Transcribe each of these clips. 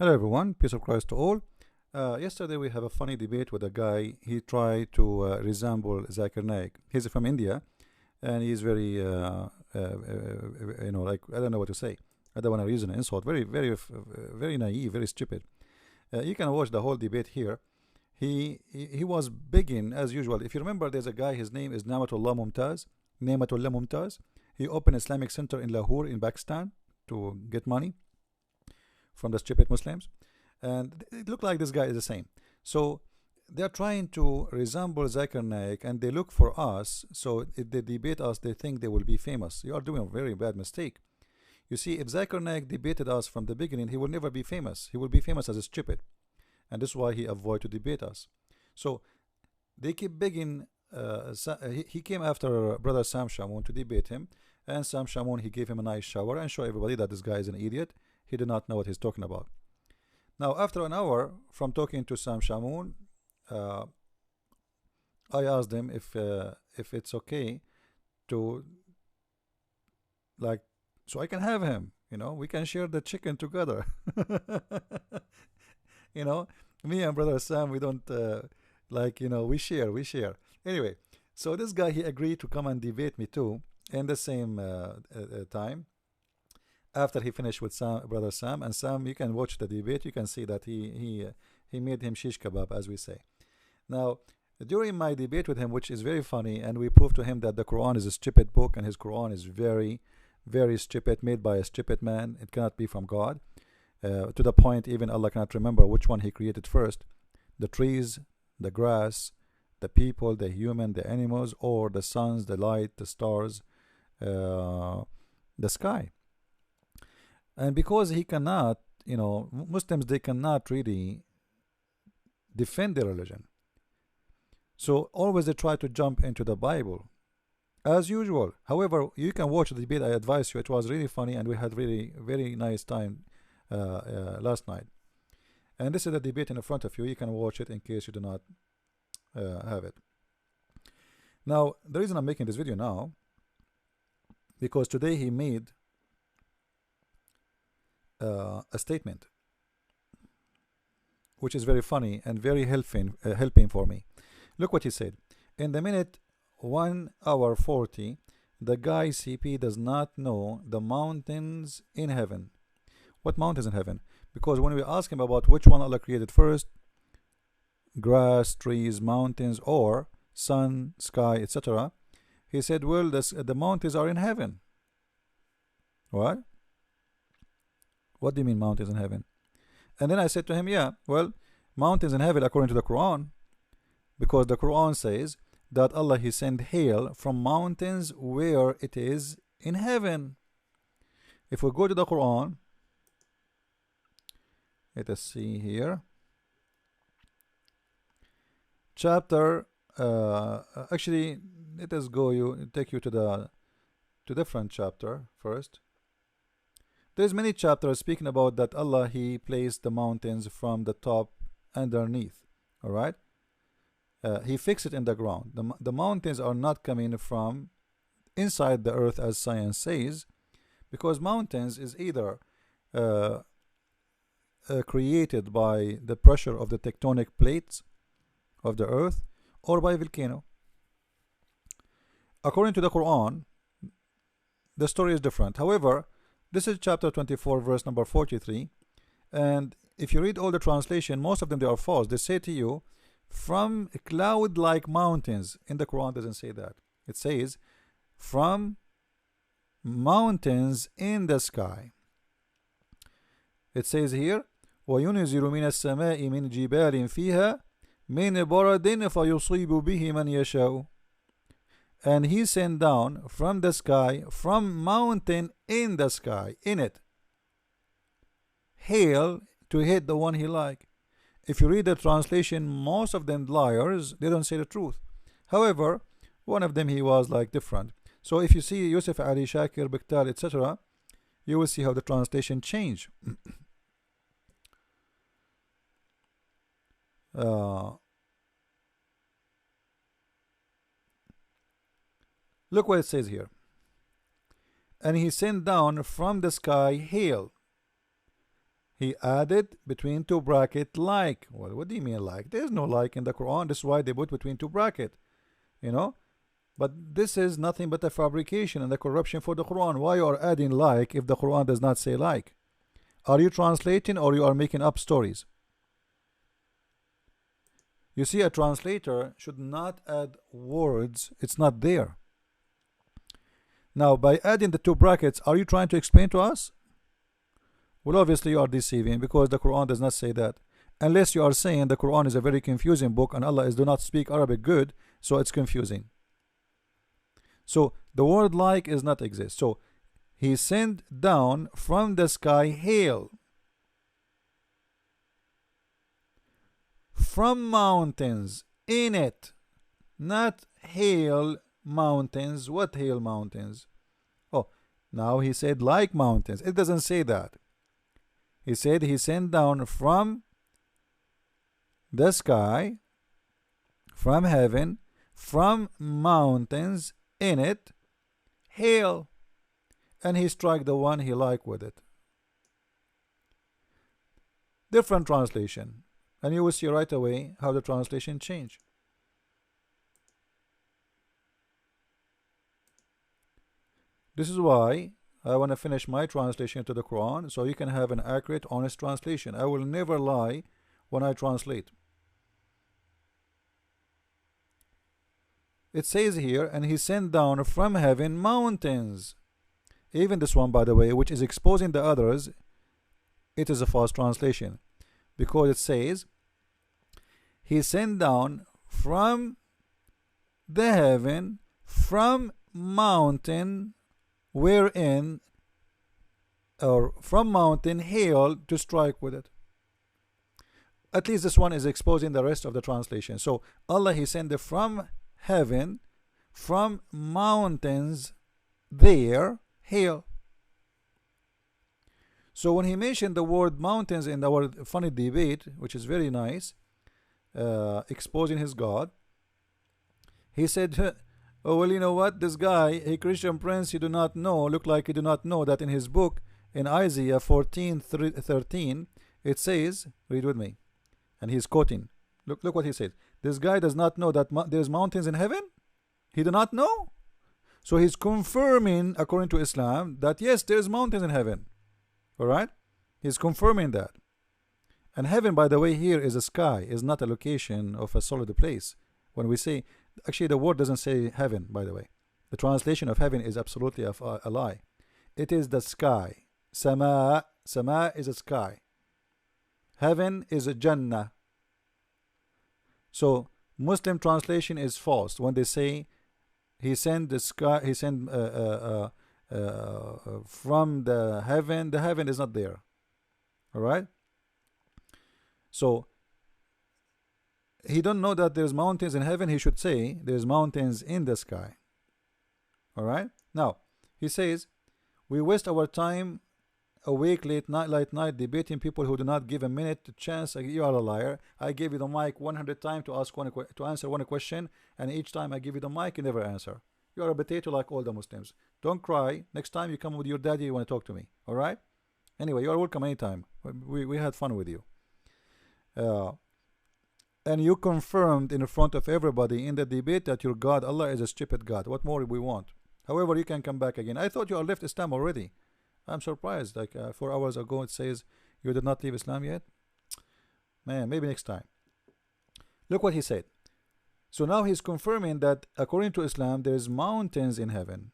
Hello everyone, peace of Christ to all. Yesterday we have a funny debate with a guy. He tried to resemble Zakir Naik. He's from India, and he's very, like I don't know what to say. I don't want to use an insult. Very naive, very stupid. You can watch the whole debate here. He was begging as usual. If you remember, there's a guy. His name is Namatullah Mumtaz. Namatullah Mumtaz. He opened Islamic Center in Lahore in Pakistan to get money from the stupid Muslims, and it looked like this guy is the same. So they're trying to resemble Zakir Naik, and they look for us. So if they debate us, they think they will be famous. You are doing a very bad mistake. You see, if Zakir Naik debated us from the beginning, he will never be famous. He will be famous as a stupid, and this is why he avoid to debate us. So they keep begging. He came after brother Sam Shamoun to debate him, and Sam Shamoun, he gave him a nice shower and show everybody that this guy is an idiot. He did not know what he's talking about. Now, after an hour from talking to Sam Shamoun, I asked him if it's okay to, like, so I can have him. We can share the chicken together. you know, Me and brother Sam, we don't we share. Anyway, so this guy, he agreed to come and debate me too in the same time. After he finished with brother Sam, and Sam, you can watch the debate. You can see that he made him shish kebab, as we say. Now, during my debate with him, which is very funny, and we proved to him that the Quran is a stupid book, and his Quran is very, very stupid, made by a stupid man. It cannot be from God. To the point, even Allah cannot remember which one He created first: the trees, the grass, the people, the human, the animals, or the suns, the light, the stars, the sky. And because he cannot, Muslims, they cannot really defend their religion. So always they try to jump into the Bible, as usual. However, you can watch the debate. I advise you. It was really funny, and we had really very nice time last night. And this is the debate in front of you. You can watch it in case you do not have it. Now, the reason I'm making this video now, because today he made a statement which is very funny and very helping for me. Look what he said. In the minute 1 hour 40, the guy CP does not know the mountains in heaven. What mountains in heaven? Because when we ask him about which one Allah created first, grass, trees, mountains, or sun, sky, etc., he said, well, the mountains are in heaven. What? What do you mean mountains in heaven? And then I said to him, yeah, well, mountains in heaven according to the Quran, because the Quran says that Allah, He sent hail from mountains where it is in heaven. If we go to the Quran, let us see here. Chapter, actually, let us take you to the different chapter first. There's many chapters speaking about that Allah, He placed the mountains from the top underneath. All right, He fixed it in the ground. The mountains are not coming from inside the earth, as science says, because mountains is either created by the pressure of the tectonic plates of the earth or by volcano. According to the Quran, the story is different. However, this is chapter 24, verse number 43, and if you read all the translation, most of them, they are false. They say to you, from cloud-like mountains. In the Quran, doesn't say that. It says from mountains in the sky. It says here, وَيُنْزِلُ مِنَ السَّمَاءِ مِنْ جِبَالٍ فِيهَا مِنْ بَرَدٍ فَيُصِيبُ بِهِ مَنْ يَشَاءُ. And He sent down from the sky, from mountain in the sky, in it, hail to hit the one He like. If you read the translation, most of them liars. They don't say the truth. However, one of them, he was like different. So if you see Yusuf Ali, Shakir, Biktal, etc., you will see how the translation change. Look what it says here. And He sent down from the sky hail. He added between two bracket like. Well, what do you mean like? There's no like in the Quran. This is why they put between two bracket. You know. But this is nothing but a fabrication and a corruption for the Quran. Why you are adding like if the Quran does not say like? Are you translating or you are making up stories? You see, a translator should not add words. It's not there. Now, by adding the two brackets, are you trying to explain to us? Well, obviously you are deceiving, because the Quran does not say that. Unless you are saying the Quran is a very confusing book and Allah do not speak Arabic good, so it's confusing. So the word like is not exist. So he sent down from the sky hail from mountains in it, not hail mountains. What hail mountains? Oh, now he said like mountains. It doesn't say that. He said he sent down from the sky, from heaven, from mountains in it, hail, and he struck the one he liked with it. Different translation, and you will see right away how the translation change. This is why I want to finish my translation to the Quran, so you can have an accurate, honest translation. I will never lie when I translate. It says here, and he sent down from heaven mountains. Even this one, by the way, which is exposing the others, it is a false translation, because it says he sent down from the heaven, from mountain wherein, or from mountain hail to strike with it. At least this one is exposing the rest of the translation. So Allah, he sent it from heaven, from mountains there hail. So when he mentioned the word mountains in our funny debate, which is very nice, exposing his God, he said, oh, well, you know what, this guy, a Christian prince, he do not know, look like he do not know that in his book, in Isaiah 14:13, it says, read with me, and he's quoting, look what he says. This guy does not know that there's mountains in heaven. He do not know. So he's confirming, according to Islam, that yes, there's mountains in heaven. All right, he's confirming that. And heaven, by the way, here is a sky, is not a location of a solid place. When we say, actually the word doesn't say heaven, by the way. The translation of heaven is absolutely a lie. It is the sky. Sama, sama is a sky. Heaven is a Jannah. So Muslim translation is false when they say he sent the sky, he sent from the heaven. The heaven is not there. All right. So he don't know that there's mountains in heaven. He should say there's mountains in the sky. All right. Now he says we waste our time awake late night debating people who do not give a minute to chance. You are a liar. I gave you the mic 100 times to answer one question, and each time I give you the mic, you never answer. You are a potato like all the Muslims. Don't cry. Next time you come with your daddy, you want to talk to me. All right. Anyway, you are welcome anytime. We had fun with you. And you confirmed in front of everybody in the debate that your God, Allah, is a stupid God. What more do we want? However, you can come back again. I thought you are left Islam already. I'm surprised. Like 4 hours ago, it says you did not leave Islam yet. Man, maybe next time. Look what he said. So now he's confirming that according to Islam, there is mountains in heaven,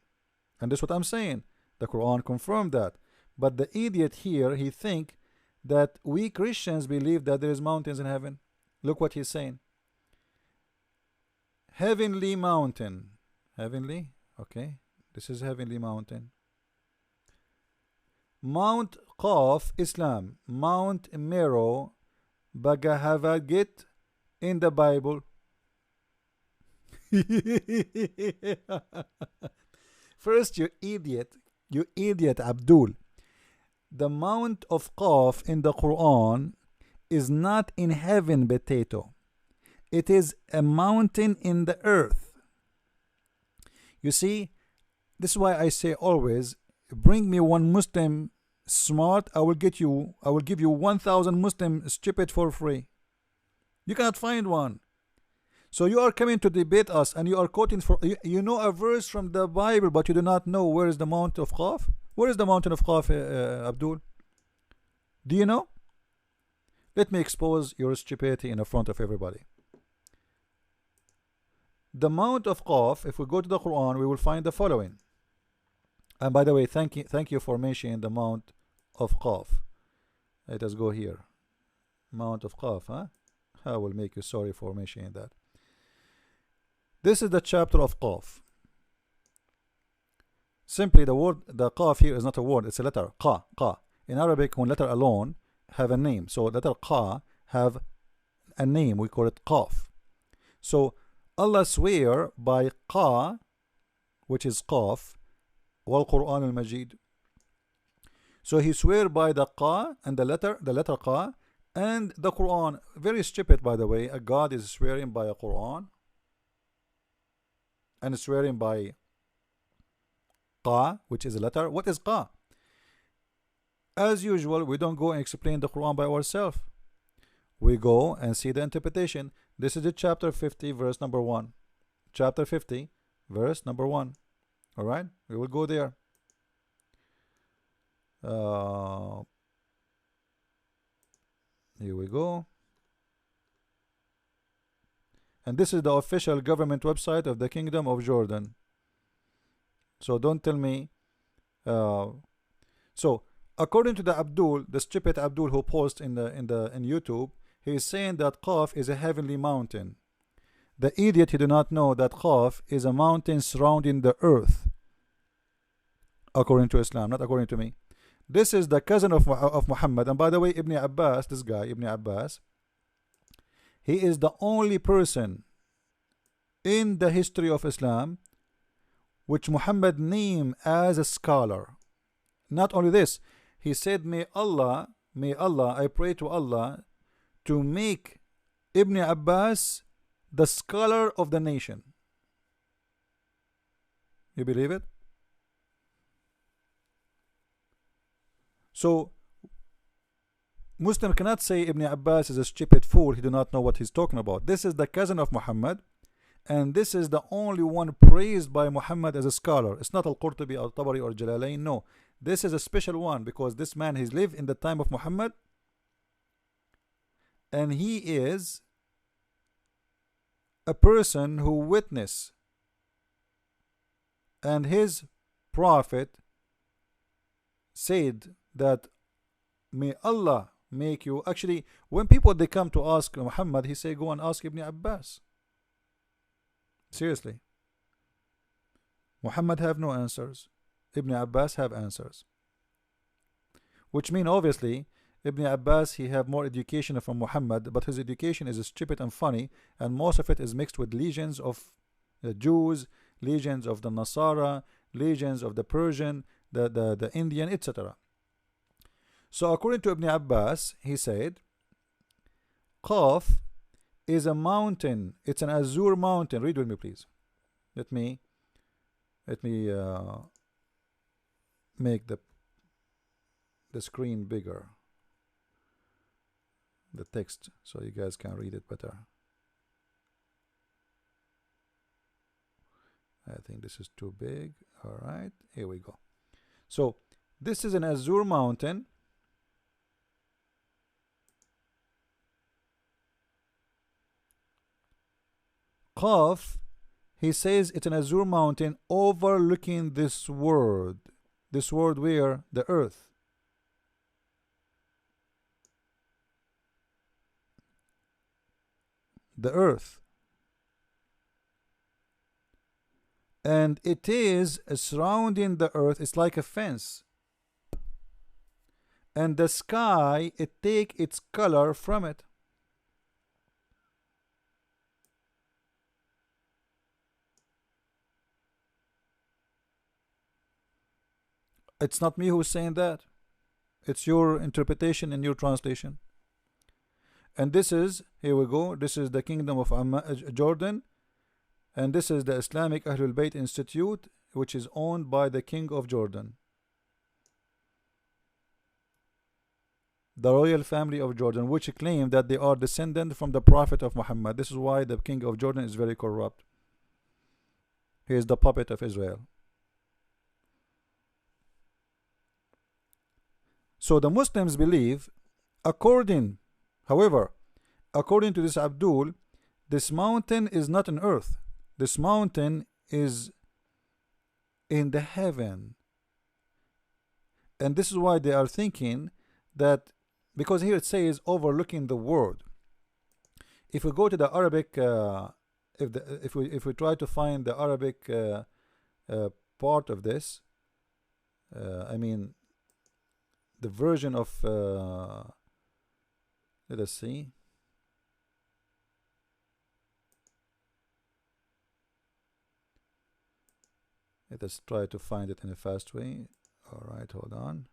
and that's what I'm saying. The Quran confirmed that. But the idiot here, he think that we Christians believe that there is mountains in heaven. Look what he's saying. Heavenly mountain. Heavenly. Okay. This is heavenly mountain. Mount Qaf, Islam. Mount Mero, Bhagavad Gita in the Bible. First, you idiot Abdul. The Mount of Qaf in the Quran is not in heaven, potato. It is a mountain in the earth. You see, this is why I say always, bring me one Muslim smart, I will give you 1,000 Muslim stupid for free. You cannot find one. So you are coming to debate us, and you are quoting for you know a verse from the Bible, but you do not know where is the Mount of Qaf. Where is the mountain of Qaf, Abdul? Do you know? Let me expose your stupidity in the front of everybody. The Mount of Qaf, if we go to the Quran, we will find the following. And by the way, thank you for mentioning the Mount of Qaf. Let us go here. Mount of Qaf, huh? I will make you sorry for mentioning that. This is the chapter of Qaf. Simply the word, the Qaf here is not a word, it's a letter. Qa, Qa. In Arabic, when letter alone have a name, so letter Qa have a name, we call it Qaf. So Allah swear by Qa, which is Qaf, wal Quran al Majid. So he swear by the Qa and the letter Qa and the Quran. Very stupid, by the way. A God is swearing by a Quran and swearing by Qa, which is a letter. What is Qa? As usual, we don't go and explain the Quran by ourselves. We go and see the interpretation. This is the chapter 50, verse number 1. Chapter 50, verse number 1. All right, we will go there. Here we go. And this is the official government website of the Kingdom of Jordan. So don't tell me. So according to the Abdul, the stupid Abdul who posts in YouTube, he is saying that Qaf is a heavenly mountain. The idiot, he do not know that Qaf is a mountain surrounding the earth. According to Islam, not according to me. This is the cousin of Muhammad. And by the way, Ibn Abbas, this guy, Ibn Abbas, he is the only person in the history of Islam which Muhammad named as a scholar. Not only this, he said, may Allah, I pray to Allah to make Ibn Abbas the scholar of the nation. You believe it? So Muslim cannot say Ibn Abbas is a stupid fool, he do not know what he's talking about. This is the cousin of Muhammad, and this is the only one praised by Muhammad as a scholar. It's not Al-Qurtubi or Tabari or Jalalain. No, this is a special one because this man has lived in the time of Muhammad, and he is a person who witnessed, and his prophet said that may Allah make you. Actually, when people they come to ask Muhammad, he say go and ask Ibn Abbas. Seriously, Muhammad have no answers, Ibn Abbas have answers, which mean obviously Ibn Abbas he have more education from Muhammad, but his education is stupid and funny, and most of it is mixed with legions of the Jews, legions of the Nasara, legions of the Persian, the Indian, etc. So according to Ibn Abbas, he said Qaf is a mountain. It's an azure mountain. Read with me, please. Let me make the screen bigger, the text, so you guys can read it better. I think this is too big. All right, here we go. So this is an azure mountain. Qaf, he says it's an azure mountain overlooking this world. This world where? The earth. The earth. And it is surrounding the earth. It's like a fence. And the sky, it take its color from it. It's not me who's saying that. It's your interpretation and your translation. And this is, here we go, this is the Kingdom of Jordan, and this is the Islamic Ahlul Bayt Institute, which is owned by the King of Jordan. the royal family of Jordan, which claim that they are descendant from the Prophet of Muhammad. This is why the king of Jordan is very corrupt. He is the puppet of Israel. So the Muslims believe, however, according to this Abdul, this mountain is not on earth. This mountain is in the heaven. And this is why they are thinking that, because here it says overlooking the world. If we go to the Arabic, if we try to find the Arabic part of this, I mean the version of let us see. Let us try to find it in a fast way. All right, hold on.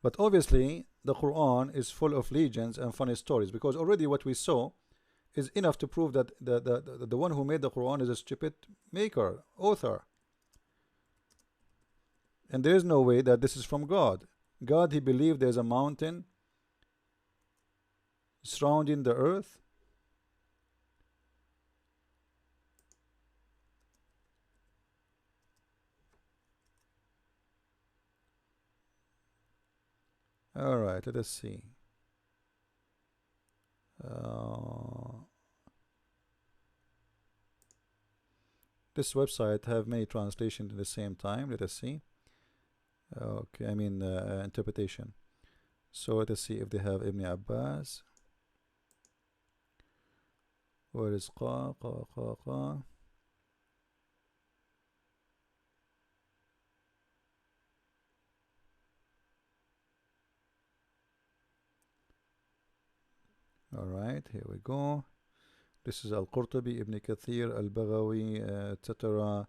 But obviously, the Quran is full of legends and funny stories, because already what we saw is enough to prove that the one who made the Quran is a stupid maker, author. And there is no way that this is from God. God, he believed there's a mountain surrounding the earth. All right, let us see. This website have many translations at the same time. Let us see. Okay, I mean interpretation. So let us see if they have Ibn Abbas. Where is qa? All right, here we go. This is Al-Qurtubi, Ibn Kathir, Al-Baghawi, etc.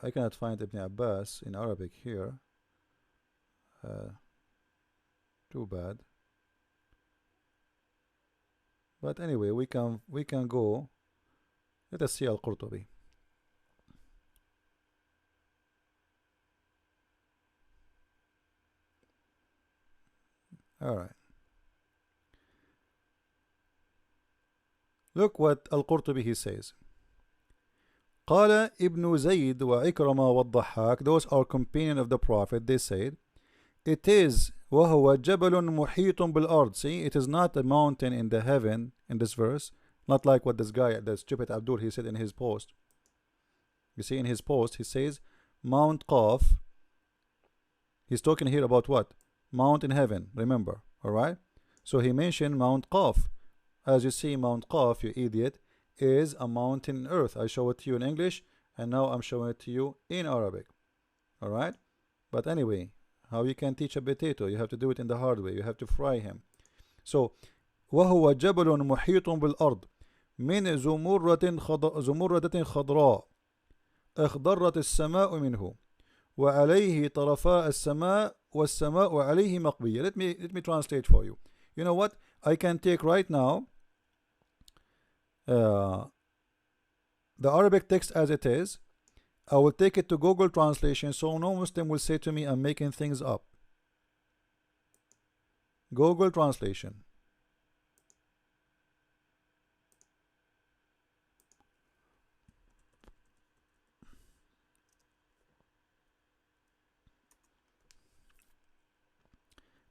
I cannot find Ibn Abbas in Arabic here. Too bad. But anyway, we can go. Let us see Al-Qurtubi. All right. Look what Al-Qurtubi he says. قال ابن زيد وعكرمة والضحاك, those are companions of the Prophet, they said, it is وهو جبل محيط بالأرض. See, it is not a mountain in the heaven in this verse, not like what this guy, the stupid Abdul, he said in his post. You see, in his post he says Mount Qaf. He's talking here about what? Mount in heaven, remember. Alright, so he mentioned Mount Qaf. As you see, Mount Qaf, you idiot, is a mountain in earth. I show it to you in English, and now I'm showing it to you in Arabic. Alright, but anyway, how you can teach a potato? You have to do it in the hard way. You have to fry him. So وهو جبل محيط بالأرض من زمردة خضراء اخضرت السماء منه وعليه طرفاء السماء والسماء عليه مقبية. Let me translate for you. You know what? I can take right now the Arabic text as it is. I will take it to Google Translation, so no Muslim will say to me I'm making things up. Google Translation.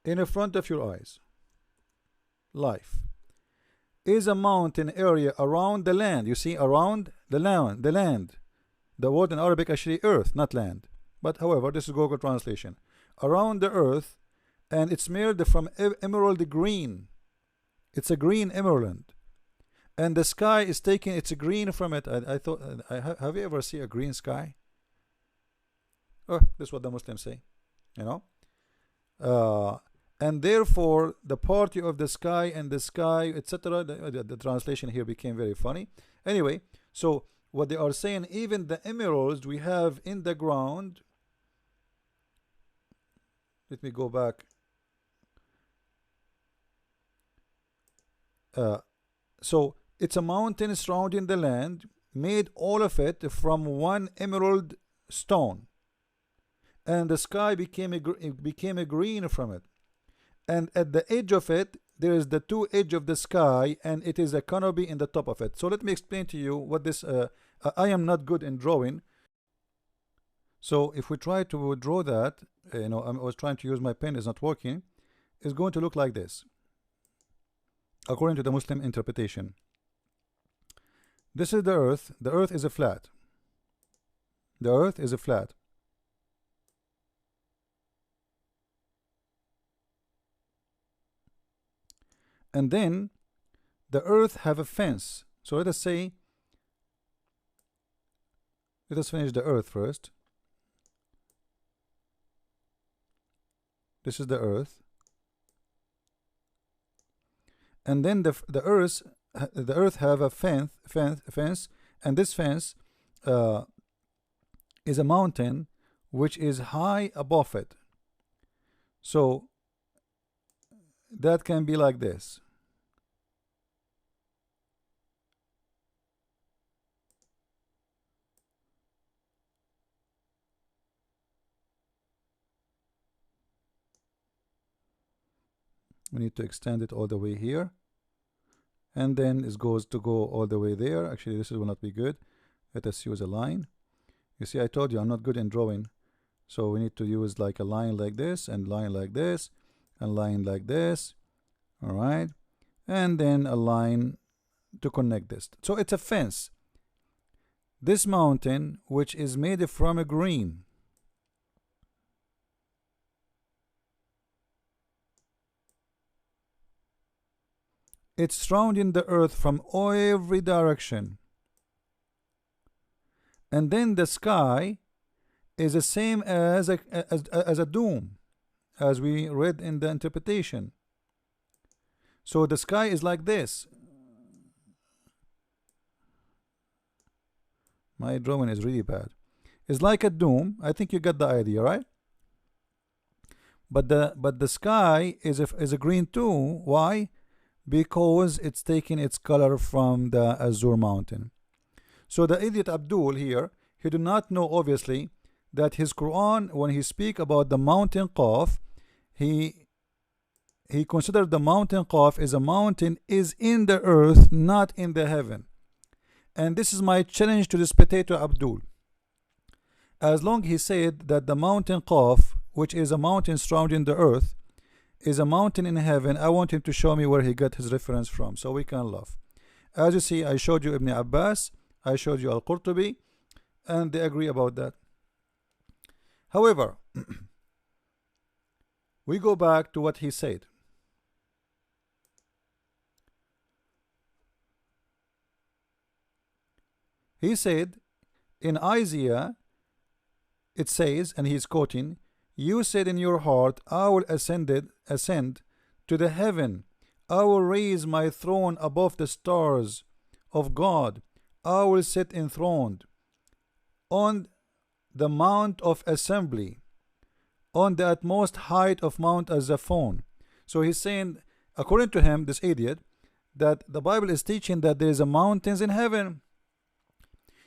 In the front of your eyes, life is a mountain area around the land. You see, around the land. The word in Arabic actually earth, not land. But however, this is Google Translation. Around the earth, and it's made from emerald green. It's a green emerald. And the sky is taking its green from it. I thought, have you ever seen a green sky? Oh, this is what the Muslims say. You know? And therefore the party of the sky and the sky, etc. The translation here became very funny. Anyway, so what they are saying, even the emeralds we have in the ground, Let me go back. Uh, so it's a mountain surrounding the land, made all of it from one emerald stone, and the sky became a green from it. And at the edge of it, there is the two edge of the sky, and it is a canopy in the top of it. So let me explain to you what this. I am not good in drawing. So if we try to draw that, I was trying to use my pen, it's not working. It's going to look like this, according to the Muslim interpretation. This is the earth. The earth is a flat. The earth is a flat. And then the earth have a fence. So let us say, let us finish the earth first. This is the earth. And then the earth have a fence, and this fence is a mountain which is high above it. So that can be like this. We need to extend it all the way here, and then it goes to go all the way there. Actually, this will not be good. Let us use a line. You see, I told you I'm not good in drawing, so we need to use like a line like this, and line like this, and line like this. All right, and then a line to connect this. So it's a fence. This mountain, which is made from a green, it's surrounding the earth from every direction. And then the sky is the same as a dome, as we read in the interpretation. So the sky is like this. My drawing is really bad. It's like a dome. I think you got the idea, right? But the sky is a green too. Why? Because it's taking its color from the Azure mountain. So the idiot Abdul here, he do not know obviously that his Quran, when he speak about the mountain Qaf, he considered the mountain Qaf as a mountain is in the earth, not in the heaven. And this is my challenge to this potato Abdul. As long he said that the mountain Qaf, which is a mountain surrounding the earth, is a mountain in heaven, I want him to show me where he got his reference from, so we can laugh. As you see, I showed you Ibn Abbas, I showed you Al-Qurtubi, and they agree about that. However, we go back to what he said. He said in Isaiah, it says, and he's quoting, "You said in your heart, I will ascend to the heaven. I will raise my throne above the stars of God. I will sit enthroned on the mount of assembly, on the utmost height of Mount Zaphon." So he's saying, according to him, this idiot, that the Bible is teaching that there is a mountains in heaven.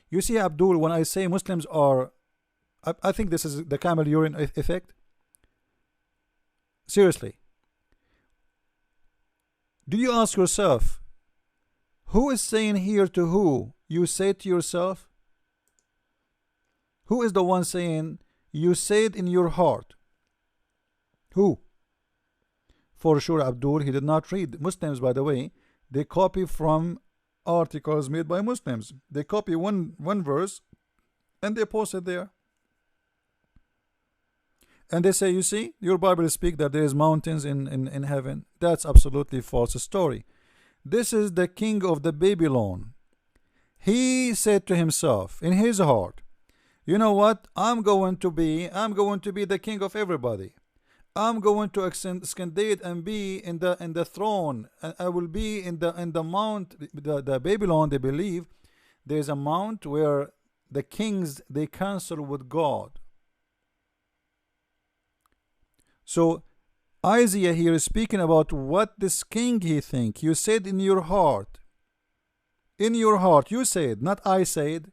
You see, Abdul, when I say Muslims are, I think this is the camel urine effect. Seriously. Do you ask yourself, who is saying here to who? You say to yourself? Who is the one saying, you say it in your heart? Who? For sure, Abdul, he did not read. Muslims, by the way, they copy from articles made by Muslims. They copy one verse and they post it there. And they say, you see, your Bible speaks that there is mountains in heaven. That's absolutely false story. This is the king of the Babylon. He said to himself in his heart, you know what? I'm going to be the king of everybody. I'm going to ascend and be in the throne, and I will be in the mount. The Babylon, they believe there's a mount where the kings, they counsel with God. So Isaiah here is speaking about what this king he think. You said in your heart. In your heart, you said, not I said.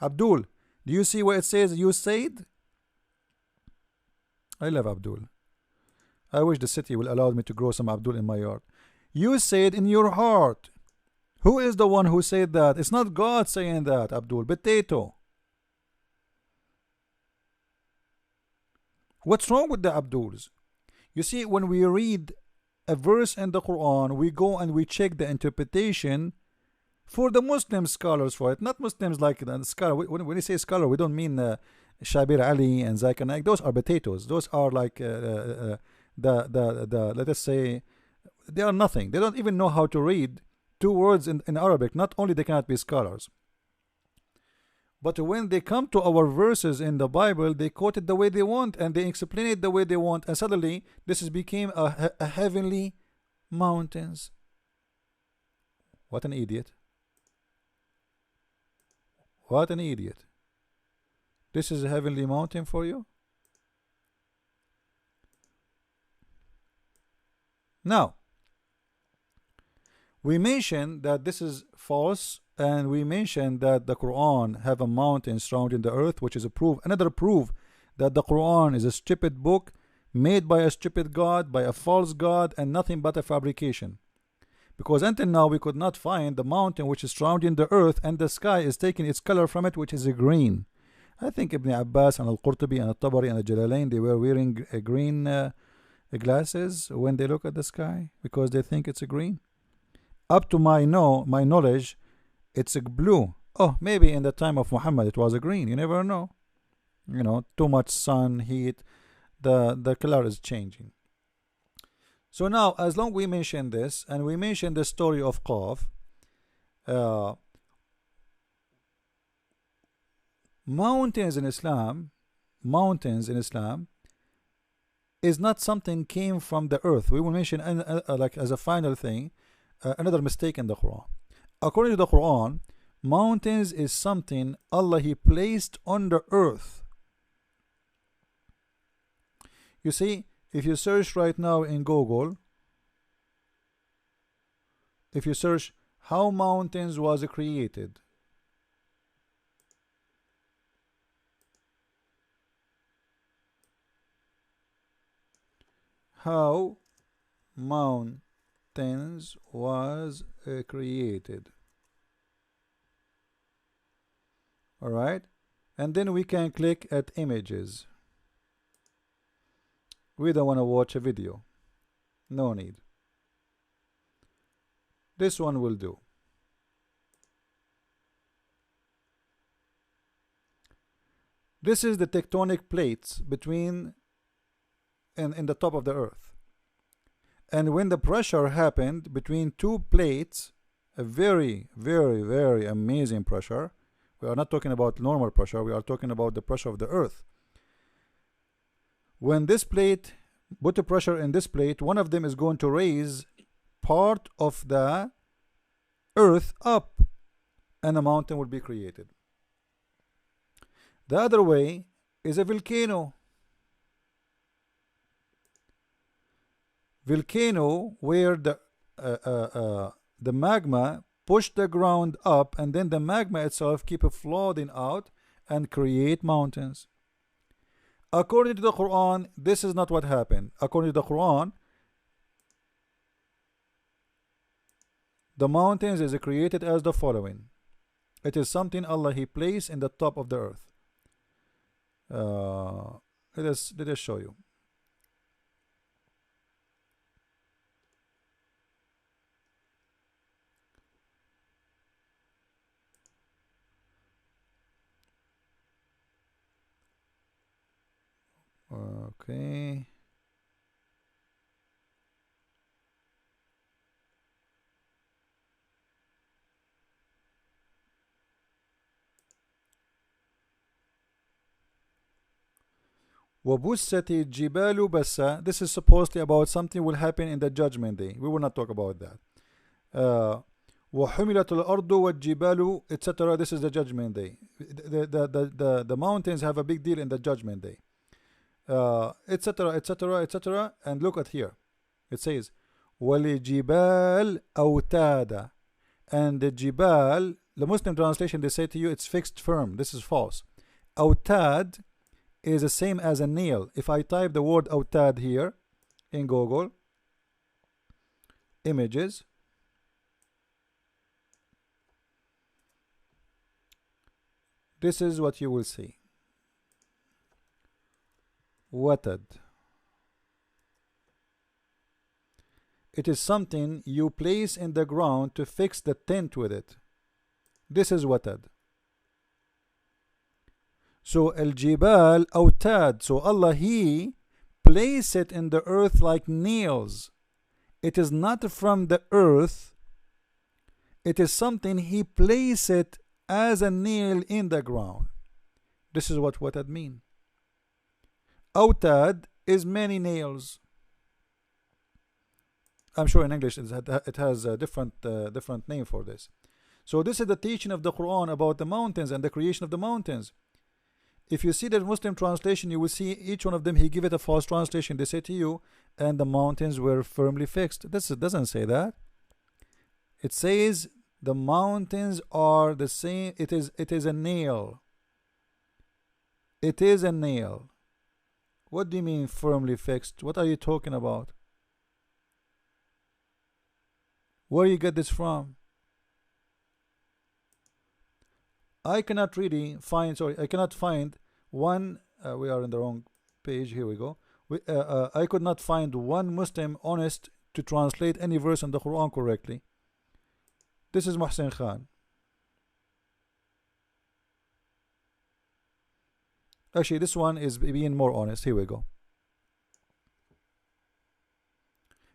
Abdul, do you see where it says you said? I love Abdul. I wish the city will allow me to grow some Abdul in my yard. You said in your heart. Who is the one who said that? It's not God saying that, Abdul. Potato. What's wrong with the Abduls? You see, when we read a verse in the Quran, we go and we check the interpretation for the Muslim scholars for it, not Muslims like the scholar. When we say scholar, we don't mean Shabir Ali and Zakir Naik. Those are potatoes. Those are like the let us say they are nothing. They don't even know how to read two words in Arabic. Not only they cannot be scholars, but when they come to our verses in the Bible, they quote it the way they want and they explain it the way they want, and suddenly this is became a heavenly mountains. What an idiot. What an idiot. This is a heavenly mountain for you? Now, we mentioned that this is false, and we mentioned that the Quran have a mountain surrounding the earth, which is a proof, another proof that the Quran is a stupid book made by a stupid God, by a false God, and nothing but a fabrication. Because until now we could not find the mountain which is surrounding the earth, and the sky is taking its color from it, which is a green. I think Ibn Abbas and Al-Qurtubi and Al-Tabari and Al-Jalalain, they were wearing a green glasses when they look at the sky because they think it's a green. Up to my knowledge, it's a blue. Oh, maybe in the time of Muhammad it was a green. You never know. You know, too much sun, heat, the color is changing. So now, as long we mention this, and we mention the story of Qaf, mountains in Islam is not something came from the earth. We will mention like as a final thing, another mistake in the Quran. According to the Quran, mountains is something Allah He placed on the earth. You see, if you search right now in Google, if you search how mountains was created, how mountains was created, all right, and then we can click at images. We don't want to watch a video. No need. This one will do. This is the tectonic plates between in the top of the earth. And when the pressure happened between two plates, a very, very, very amazing pressure. We are not talking about normal pressure. We are talking about the pressure of the earth. When this plate, put the pressure in this plate, one of them is going to raise part of the earth up, and a mountain will be created. The other way is a volcano. Volcano where the magma push the ground up, and then the magma itself keep flooding out and create mountains. According to the Quran, this is not what happened. According to the Quran, the mountains is created as the following. It is something Allah He placed in the top of the earth. Let us show you. Okay. وَبُسَّتِ الْجِبَالُ بَسًّا. This is supposedly about something will happen in the judgment day. We will not talk about that. وَحُمِلَتُ الْأَرْضُ وَالْجِبَالُ etc. This is the judgment day. The mountains have a big deal in the judgment day. etc., etc., etc. And look at here. It says, وَلِجِبَالْ أَوْتَادًا. And the jibal, the Muslim translation, they say to you it's fixed firm. This is false. Autad is the same as a nail. If I type the word autad here in Google images, this is what you will see. Watad. It is something you place in the ground to fix the tent with it. This is watad. So al-jibal autad. So Allah, He place it in the earth like nails. It is not from the earth. It is something He place it as a nail in the ground. This is what watad mean. Autad is many nails. I'm sure in English it has a different name for this. So this is the teaching of the Quran about the mountains and the creation of the mountains. If you see the Muslim translation, you will see each one of them, he give it a false translation. They say to you, and the mountains were firmly fixed. This doesn't say that. It says the mountains are the same. It is a nail. It is a nail. What do you mean firmly fixed? What are you talking about? Where you get this from? I cannot really find, sorry, I cannot find one, we are in the wrong page, here we go. I could not find one Muslim honest to translate any verse in the Quran correctly. This is Muhsin Khan. Actually, this one is being more honest. Here we go.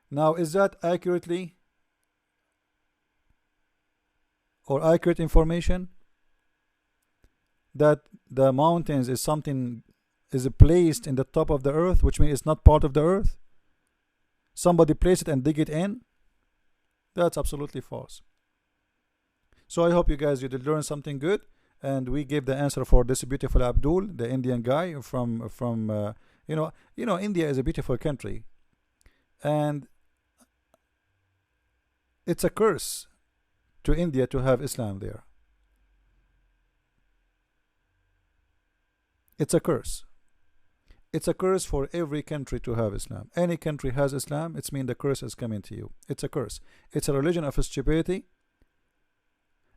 Now, is that accurately or accurate information? That the mountains is something is placed in the top of the earth, which means it's not part of the earth. Somebody placed it and dig it in. That's absolutely false. So I hope you guys did learn something good, and we gave the answer for this beautiful Abdul, the Indian guy from India is a beautiful country, and it's a curse to India to have Islam there. It's a curse. It's a curse for every country to have Islam. Any country has Islam, it's mean the curse is coming to you. It's a curse. It's a religion of stupidity,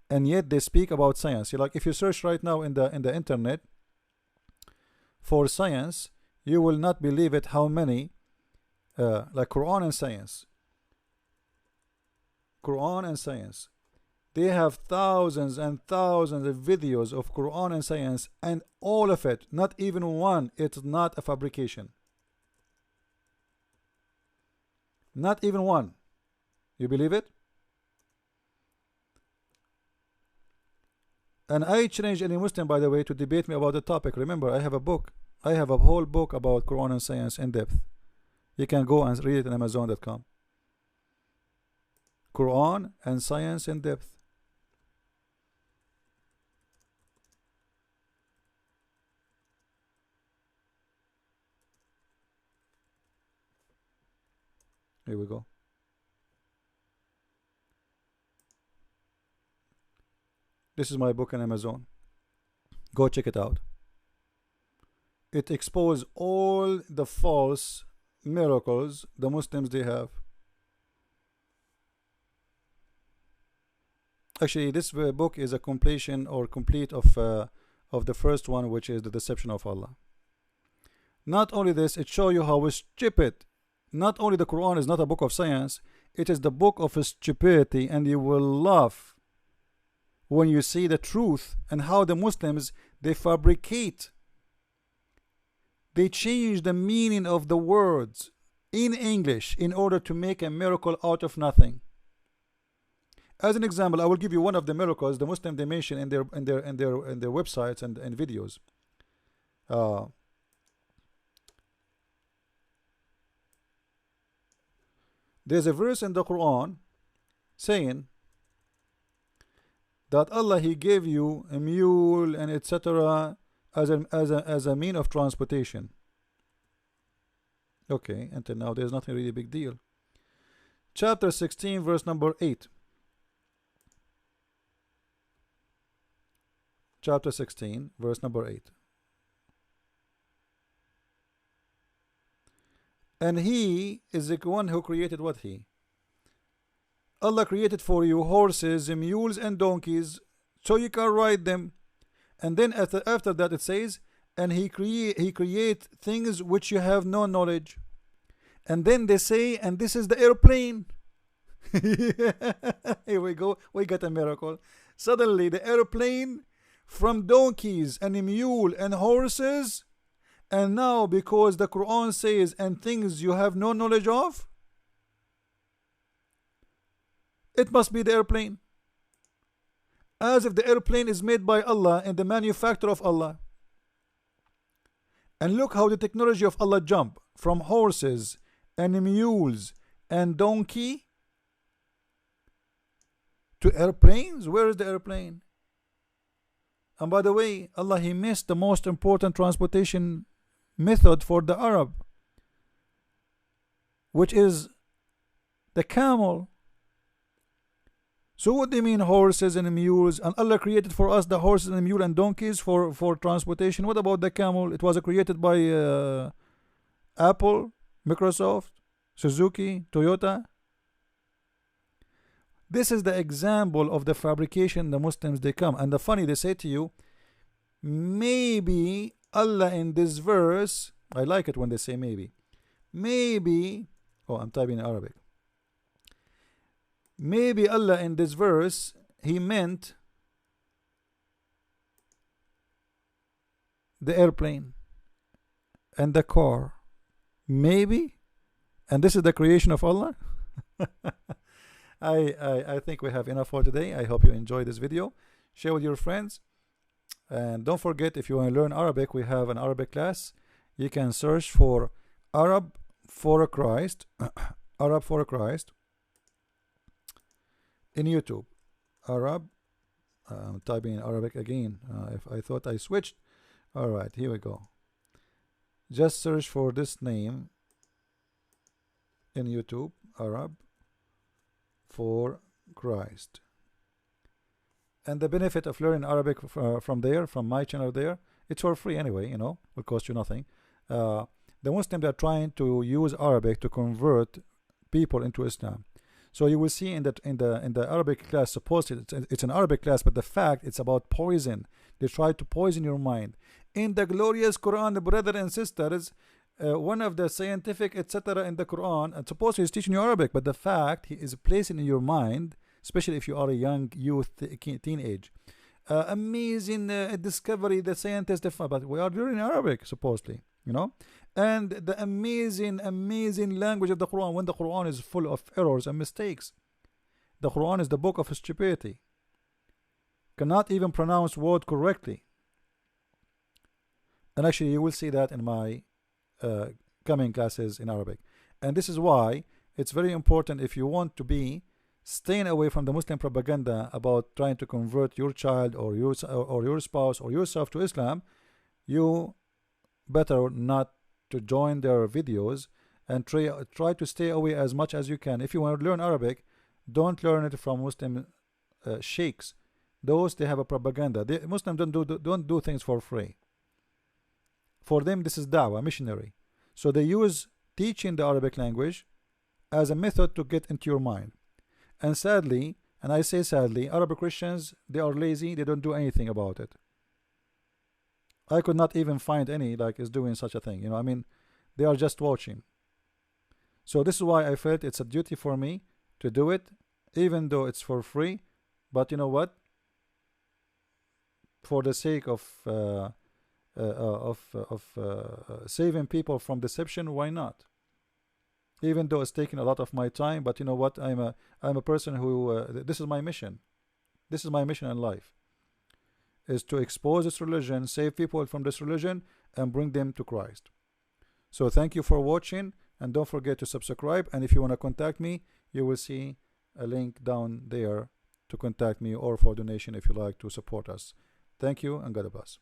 and yet they speak about science. Like if you search right now in the internet for science, you will not believe it how many like Quran and science. Quran and science. They have thousands and thousands of videos of Quran and science, and all of it, not even one, it's not a fabrication. Not even one. You believe it? And I challenge any Muslim, by the way, to debate me about the topic. Remember, I have a book. I have a whole book about Quran and science in depth. You can go and read it on Amazon.com. Quran and science in depth. Here we go. This is my book on Amazon. Go check it out. It exposes all the false miracles the Muslims they have. Actually, this book is a completion or complete of the first one, which is the deception of Allah. Not only this, it shows you how stupid. Not only the Quran is not a book of science, it is the book of stupidity, and you will laugh when you see the truth and how the Muslims they fabricate. They change the meaning of the words in English in order to make a miracle out of nothing. As an example, I will give you one of the miracles the Muslim they mention in their websites and videos. There's a verse in the Quran saying that Allah He gave you a mule and etc. as a mean of transportation. Okay, until now there's nothing really big deal. Chapter 16, verse number 8. Chapter 16, verse number 8. And he is the one who created what he? Allah created for you horses, mules, and donkeys, so you can ride them. And then after that it says, and he create things which you have no knowledge. And then they say, and this is the airplane. Here we go. We got a miracle. Suddenly the airplane from donkeys and a mule and horses, and now because the Quran says and things you have no knowledge of, it must be the airplane, as if the airplane is made by Allah and the manufacturer of Allah. And look how the technology of Allah jump from horses and mules and donkey to airplanes. Where is the airplane? And by the way, Allah, he missed the most important transportation method for the Arab, which is the camel. So what do you mean horses and mules? And Allah created for us the horses and mule and donkeys for transportation. What about the camel? It was created by Apple, Microsoft, Suzuki, Toyota. This is the example of the fabrication the Muslims they come. And the funny, they say to you, maybe Allah in this verse, I like it when they say maybe. Maybe, oh, I'm typing in Arabic. Maybe Allah in this verse, he meant the airplane and the car. Maybe. And this is the creation of Allah. I think we have enough for today. I hope you enjoyed this video. Share with your friends. And don't forget, if you want to learn Arabic, we have an Arabic class. You can search for Arab for Christ. Arab for Christ in YouTube. Arab. I'm typing in Arabic again. If I thought I switched. Alright, here we go. Just search for this name in YouTube. Arab for Christ. And the benefit of learning Arabic from there, from my channel there, it's for free anyway, you know, will cost you nothing. The Muslims are trying to use Arabic to convert people into Islam. So you will see in the Arabic class, supposedly it's an Arabic class, but the fact it's about poison. They try to poison your mind. In the glorious Quran, brothers and sisters, one of the scientific etc. in the Quran, and supposedly he's teaching you Arabic, but the fact he is placing in your mind, especially if you are a young youth, teenage, amazing discovery, the scientists, but we are learning Arabic supposedly, you know, and the amazing language of the Quran, when the Quran is full of errors and mistakes. The Quran is the book of stupidity, cannot even pronounce word correctly. And actually you will see that in my coming classes in Arabic. And this is why it's very important, if you want to be staying away from the Muslim propaganda about trying to convert your child or your spouse or yourself to Islam, you better not to join their videos, and try to stay away as much as you can. If you want to learn Arabic, don't learn it from Muslim sheikhs. Those, they have a propaganda. Muslims don't do things for free. For them this is da'wah, missionary. So they use teaching the Arabic language as a method to get into your mind. And sadly, and I say sadly, Arab Christians, they are lazy, they don't do anything about it. I could not even find any like is doing such a thing, you know. I mean, they are just watching. So this is why I felt it's a duty for me to do it, even though it's for free. But you know what, for the sake of saving people from deception, why not? Even though it's taking a lot of my time, but you know what, I'm a person who this is my mission. This is my mission in life, is to expose this religion, save people from this religion, and bring them to Christ. So thank you for watching, and don't forget to subscribe. And if you want to contact me, you will see a link down there to contact me, or for donation if you like to support us. Thank you, and God bless.